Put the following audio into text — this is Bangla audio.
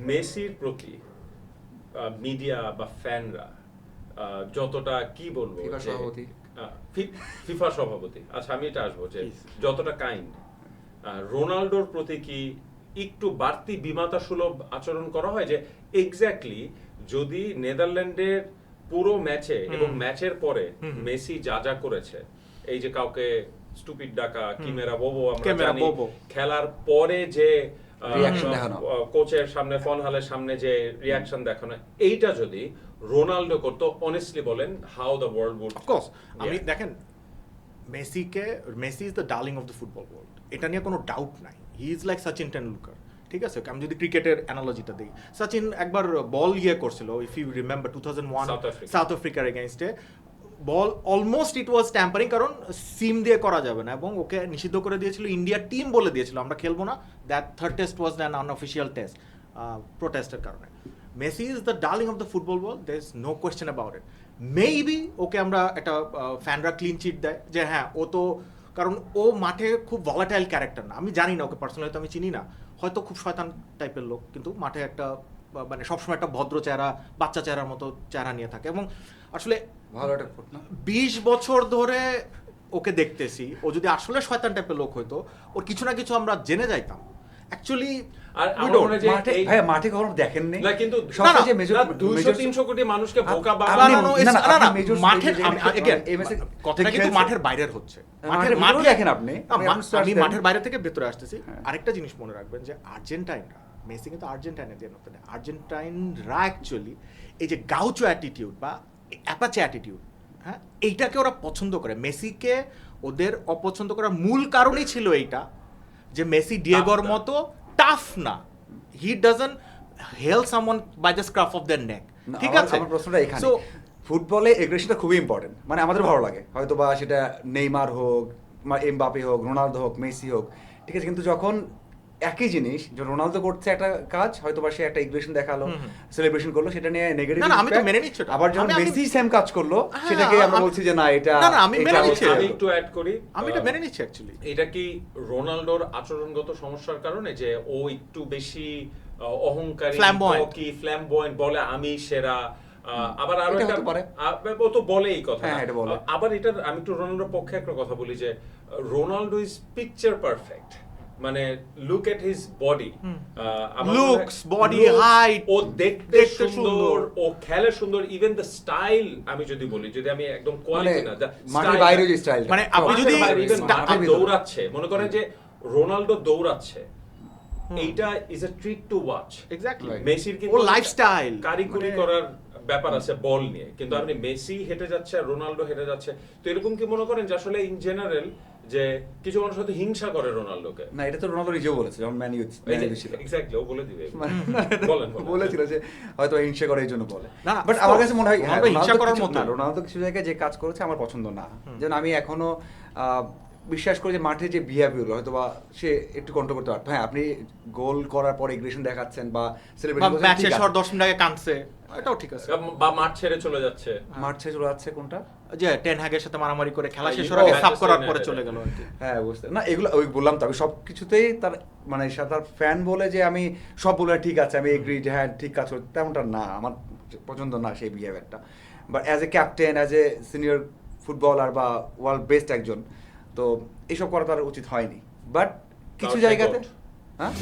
মেসির প্রতি মিডিয়া বা ফ্যানরা যতটা কি বলবো, ফিফা সভাপতি, আচ্ছা আমি এটা আসবো যে যতটা কাইন্ড, রোনাল্ডোর প্রতি কি একটু বাড়তি বিমাতা সুলভ আচরণ করা হয়? যে এক্স্যাক্টলি যদি নেদারল্যান্ডের পুরো ম্যাচে এবং ম্যাচের পরে মেসি যা যা করেছে, এই যে কাউকে স্টুপিড ডাকা, কিমেরা বোবো, আমরা জানি খেলার পরে যে কোচের সামনে, ফন হলের সামনে যে রিয়াকশন দেখানো, এইটা যদি রোনাল্ডো করতো, অনেস্টলি বলেন how the world would. Of course আমি দেখেন Messi is the darling of the football world, এটা নিয়ে কোনো ডাউট নাই। He is like Sachin Tendulkar, ঠিক আছে? আমি যদি ক্রিকেটের অ্যানালজিটা দিই, সচিন একবার বল করছিল, ইফ ইউ রিমেম্বার 2001 সাউথ আফ্রিকার এগেইনস্টে, বল অলমোস্ট ইট ওয়াজ ট্যাম্পারিং, কারণ সিম দিয়ে করা যাবে না এবং ওকে নিষিদ্ধ করে দিয়েছিল। ইন্ডিয়ার টিম বলে দিয়েছিল আমরা খেলবো না, that third test was an unofficial test প্রোটেস্টের কারণে। Messi is the darling of the football world, there is no question about it. Maybe okay আমরা একটা ফ্যানরা ক্লিন চিট দেয় যে হ্যাঁ ও তো, কারণ ও মাঠে খুব ভলাটাইল ক্যারেক্টার না, আমি জানি না ওকে পার্সোনালি, তো আমি চিনি না, হয়তো খুব শয়তান টাইপের লোক, কিন্তু মাঠে একটা মানে সবসময় একটা ভদ্র চেহারা, বাচ্চা চেহারার মতো চেহারা নিয়ে থাকে। এবং আসলে 20 বছর ধরে ওকে দেখতেছি, ও যদি আসলে শয়তান টাইপের লোক হইতো, ওর কিছু না কিছু আমরা জেনে যাইতাম অ্যাকচুয়ালি। আর মাঠে কখনো দেখেন নাই, কিন্তু 200-300 কোটি মানুষকে বোকা কথাটা কিন্তু মাঠের বাইরের হচ্ছে, দেখেন আপনি, আমি মাঠের বাইরে থেকে ভেতরে আসতেছি। আরেকটা জিনিস মনে রাখবেন যে আর্জেন্টাইনরা, মেসি কিন্তু আর্জেন্টাইনের দিয়ে নতুন, আর্জেন্টাইনরা অ্যাকচুয়ালি এই যে গাউচো অ্যাটিটিউড বা অ্যাপাচে অ্যাটিটিউড, হ্যাঁ, এইটাকে ওরা পছন্দ করে। মেসিকে ওদের অপছন্দ করার মূল কারণই ছিল এইটা, যে মেসি ডিয়েগোর মতো টাফ না, he doesn't hold someone by the scruff of their neck, ঠিক আছে? আমার প্রশ্নটা এখানে, ফুটবলে এগ্রেশনটা খুবই ইম্পর্টেন্ট, মানে আমাদের ভালো লাগে হয়তো বা সেটা নেইমার হোক, এমবাপে হোক, রোনালদো হোক, মেসি হোক, ঠিক আছে, কিন্তু যখন একই জিনিস যে রোনালদো করছে একটা কাজ, হয়তো বা সে একটা এগ্রেশন দেখালো, সেলিব্রেশন করলো, সেটা নিয়ে নেগেটিভ, না আমি তো মেনে নিচ্ছি। আবার যখন মেসি সেম কাজ করলো, সেটাকে আমরা বলছি যে না এটা, না আমি মেনে নিচ্ছি। আমি একটু অ্যাড করি, আমি এটা মেনে নিচ্ছি অ্যাকচুয়ালি। এটা কি রোনালদোর আচরণগত সমস্যার কারণে, যে ও একটু বেশি অহংকারী, ফ্ল্যামবয়েন্ট, বলে আমি সেরা, আবার আরো একটা ও তো বলে এই কথা, আবার এটা আমি একটু রোনালদোর পক্ষে একটা কথা বলি যে রোনালদো ইজ পিকচার পারফেক্ট, মানে look at his body, looks, body height, ও দেখতে সুন্দর, ও খেলে সুন্দর, ইভেন দ্য স্টাইল, আমি যদি বলি, যদি আমি একদম কোয়ালিটি না, মাঠের বাইরে যে স্টাইল, মানে আপনি যদি দৌড়াচ্ছে, মনে করেন যে রোনালদো দৌড়াচ্ছে, এইটা is a treat to watch. Exactly, মেসির কিন্তু লাইফস্টাইল, কারিগরি করার ব্যাপার আছে বল নিয়ে, কিন্তু আপনি মেসি হেঁটে যাচ্ছে আর রোনালদো হেঁটে যাচ্ছে, তো এরকম কি মনে করেন যে আসলে ইন জেনারেল যে কিছু মানুষ হয়তো হিংসা করে রোনালদোকে? না, এটা তো রোনালদো নিজেও বলেছে যখন ম্যান ইউ ছিল, এক্স্যাক্টলি, ও বলে দিবে, বলেছিল যে হয়তো হিংসা করে এই জন্য বলে। বাট আমার কাছে মনে হয় হিংসা করার মতো না, রোনালদো কিছু জায়গায় যে কাজ করেছে আমার পছন্দ না, যেন আমি এখনো বিশ্বাস করি যে মাঠে যে বিহেভিয়ার হয়তো বা সে একটু কন্ট্রোল করতে পারতো। হ্যাঁ, আপনি গোল করার পর এগ্রেশন দেখাচ্ছেন বা সেলিব্রেশন করছেন, ম্যাচের পর 10 মিনিট আগে কাঁদছে, এটাও ঠিক আছে, বা মাঠ ছেড়ে চলে যাচ্ছে, কোনটা যে টেন হ্যাগের সাথে মারামারি করে খেলা শেষ হওয়ার আগে সাফ করার পরে চলে গেল আর কি। হ্যাঁ, বুঝতে না, এগুলো ওই বললাম তো, আমি সব কিছুতেই তার মানে তার ফ্যান বলে যে আমি সব বলে ঠিক আছে, আমি এগ্রি যে হ্যাঁ ঠিক কাজ করতে, তেমনটা না, আমার পছন্দ না সেই বিহেভিয়ারটা। But as a captain, as a senior footballer বা ওয়ার্ল্ড বেস্ট একজন, তো এইসব করা তার উচিত হয়নি। বাট কিছু জায়গাতে, হ্যাঁ